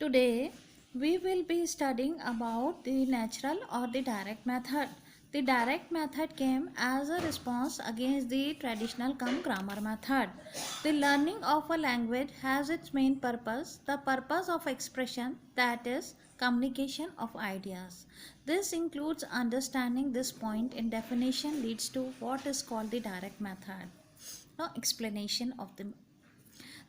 Today, we will be studying about the natural or the direct method. The direct method came as a response against the traditional cum grammar method. The learning of a language has its main purpose, the purpose of expression, that is, communication of ideas. This includes understanding this point in definition leads to what is called the direct method. Now, explanation of the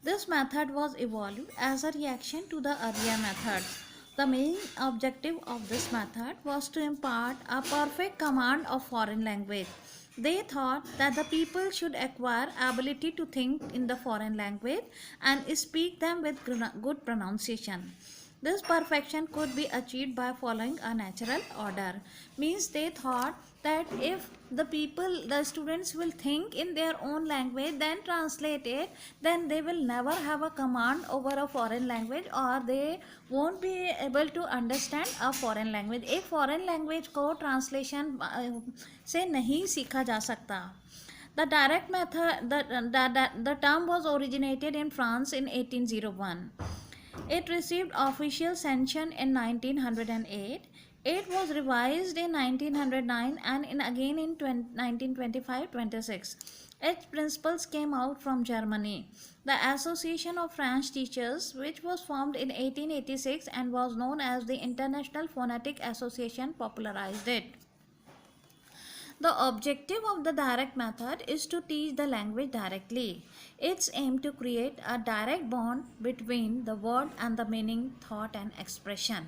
this method was evolved as a reaction to the earlier methods. The main objective of this method was to impart a perfect command of foreign language. They thought that the people should acquire ability to think in the foreign language and speak them with good pronunciation. This perfection could be achieved by following a natural order. Means they thought that if the students will think in their own language, then translate it, then they will never have a command over a foreign language or they won't be able to understand a foreign language. एक foreign language को translation से नहीं सीखा जा सकता. The direct method, the term was originated in France in 1801. It received official sanction in 1908. It was revised in 1909 and again in 1925-26. Its principles came out from Germany. The Association of French Teachers, which was formed in 1886 and was known as the International Phonetic Association, popularized it. The objective of the direct method is to teach the language directly. It's aimed to create a direct bond between the word and the meaning, thought, and expression.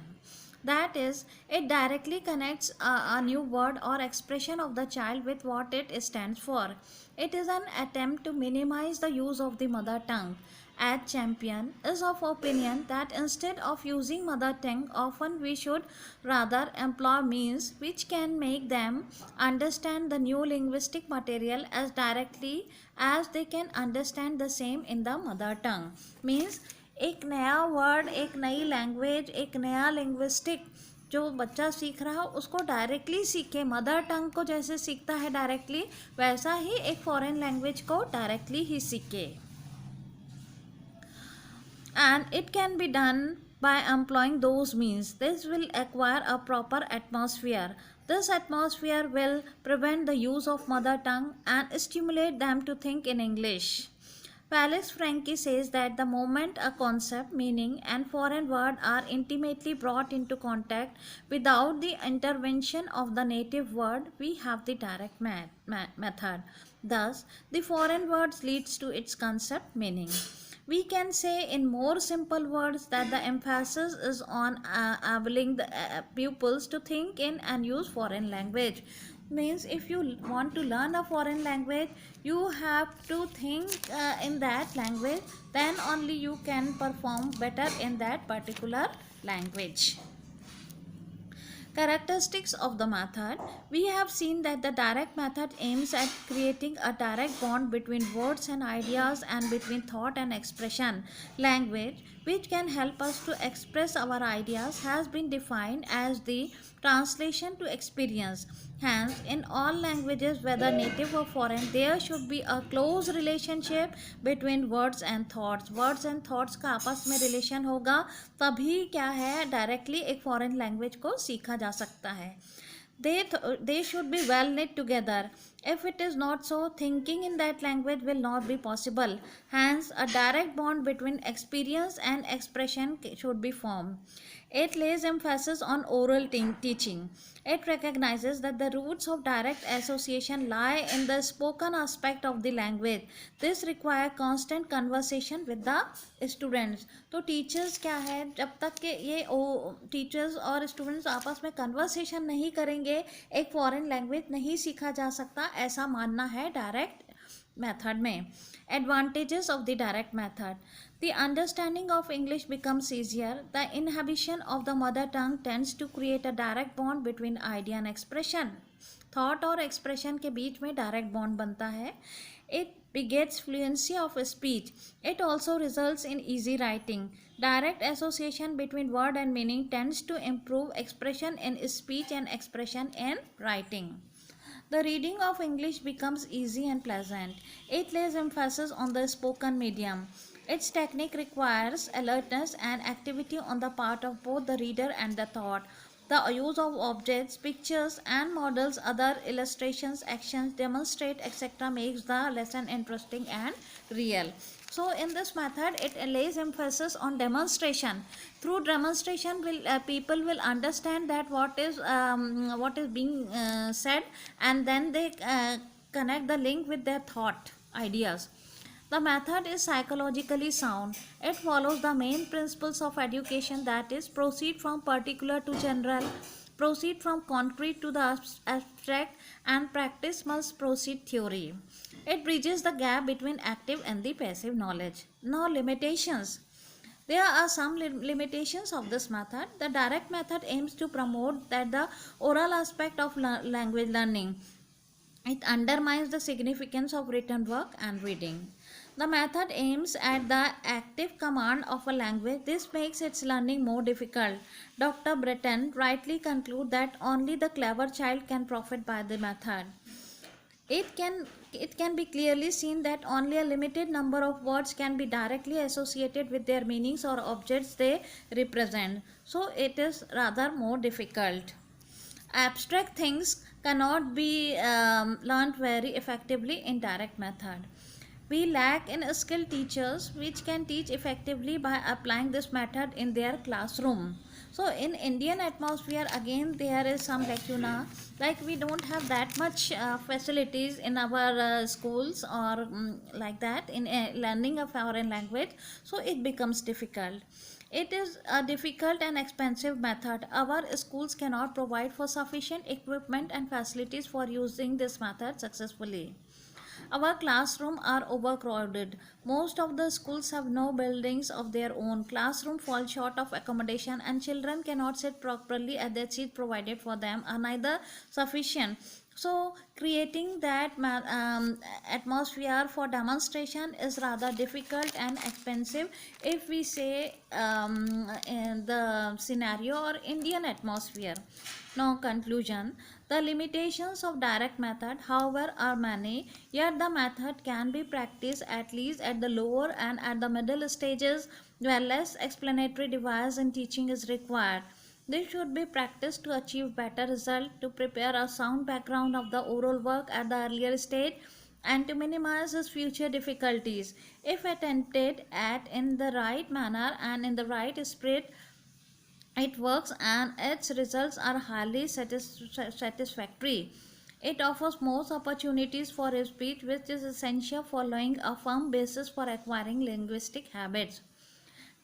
That is, it directly connects a new word or expression of the child with what it stands for. It is an attempt to minimize the use of the mother tongue. At Champion is of opinion that instead of using mother tongue, often we should rather employ means which can make them understand the new linguistic material as directly as they can understand the same in the mother tongue. Means एक नया word, एक नई language, एक नया linguistic जो बच्चा सीख रहा हो उसको डायरेक्टली सीखे. मदर टंग को जैसे सीखता है डायरेक्टली, वैसा ही एक फॉरेन लैंग्वेज को डायरेक्टली ही सीखे. And it can be done by employing those means. This will acquire a proper atmosphere. This atmosphere will prevent the use of mother tongue and stimulate them to think in English. Felix Franke says that the moment a concept, meaning, and foreign word are intimately brought into contact without the intervention of the native word, we have the direct method. Thus, the foreign words leads to its concept, meaning. We can say in more simple words that the emphasis is on enabling the pupils to think in and use foreign language. Means if you want to learn a foreign language, you have to think in that language, then only you can perform better in that particular language. Characteristics of the method. We have seen that the direct method aims at creating a direct bond between words and ideas and between thought and expression. Language, which can help us to express our ideas, has been defined as the translation to experience. Hence, in all languages, whether native or foreign, there should be a close relationship between words and thoughts. Words and thoughts का आपस में relation होगा, तभी क्या है directly एक foreign language को सीखा जा सकता है. They should be well knit together. If it is not so, thinking in that language will not be possible. Hence, a direct bond between experience and expression should be formed. It lays emphasis on oral teaching. It recognizes that the roots of direct association lie in the spoken aspect of the language. This requires constant conversation with the students. तो teachers क्या है, जब तक कि ये teachers और students आपस में कन्वर्सेशन नहीं करेंगे एक फॉरेन लैंग्वेज नहीं सीखा जा सकता, ऐसा मानना है डायरेक्ट मेथड में. Advantages of the direct method. The understanding of English becomes easier. The inhibition of the mother tongue tends to create a direct bond between idea and expression. Thought और expression के बीच में direct bond बनता है. It begets fluency of speech. It also results in easy writing. Direct association between word and meaning tends to improve expression in speech and expression in writing. The reading of English becomes easy and pleasant. It lays emphasis on the spoken medium. Its technique requires alertness and activity on the part of both the reader and the thought. The use of objects, pictures, and models, other illustrations, actions, demonstrate, etc., makes the lesson interesting and real. So, in this method, it lays emphasis on demonstration. Through demonstration, people will understand that what is being said, and then they connect the link with their thought ideas. The method is psychologically sound. It follows the main principles of education, that is, proceed from particular to general, proceed from concrete to the abstract, and practice must proceed theory. It bridges the gap between active and the passive knowledge. Now, limitations. There are some limitations of this method. The direct method aims to promote that the oral aspect of language learning. It undermines the significance of written work and reading. The method aims at the active command of a language. This makes its learning more difficult. Dr. Breton rightly concludes that only the clever child can profit by the method. It can be clearly seen that only a limited number of words can be directly associated with their meanings or objects they represent. So it is rather more difficult. Abstract things cannot be learned very effectively in direct method. We lack in skilled teachers which can teach effectively by applying this method in their classroom. So in Indian atmosphere, again there is some lacuna, like we don't have that much facilities in our schools or like that in learning a foreign language, so it becomes difficult. It is a difficult and expensive method. Our schools cannot provide for sufficient equipment and facilities for using this method successfully. Our classrooms are overcrowded. Most of the schools have no buildings of their own. Classrooms fall short of accommodation, and children cannot sit properly as the seats provided for them are neither sufficient. So, creating that atmosphere for demonstration is rather difficult and expensive if we say in the scenario or Indian atmosphere. Now, conclusion. The limitations of direct method, however, are many, yet the method can be practiced at least at the lower and at the middle stages where less explanatory device in teaching is required. This should be practiced to achieve better result, to prepare a sound background of the oral work at the earlier stage, and to minimize its future difficulties. If attempted at in the right manner and in the right spirit, it works and its results are highly satisfactory. It offers most opportunities for speech, which is essential for laying a firm basis for acquiring linguistic habits.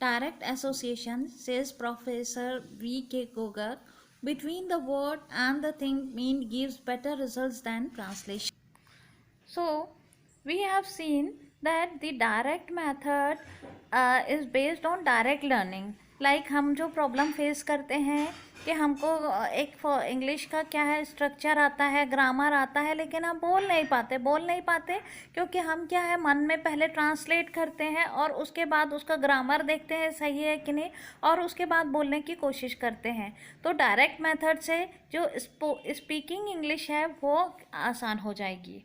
Direct association, says Professor V.K. Gogar, between the word and the thing mean gives better results than translation. So, we have seen that the direct method is based on direct learning. Like हम जो problem face करते हैं कि हमको एक English का क्या है स्ट्रक्चर आता है, ग्रामर आता है, लेकिन हम बोल नहीं पाते क्योंकि हम क्या है मन में पहले ट्रांसलेट करते हैं और उसके बाद उसका ग्रामर देखते हैं सही है कि नहीं और उसके बाद बोलने की कोशिश करते हैं. तो डायरेक्ट मेथड से जो स्पीकिंग इंग्लिश है वो आसान हो जाएगी.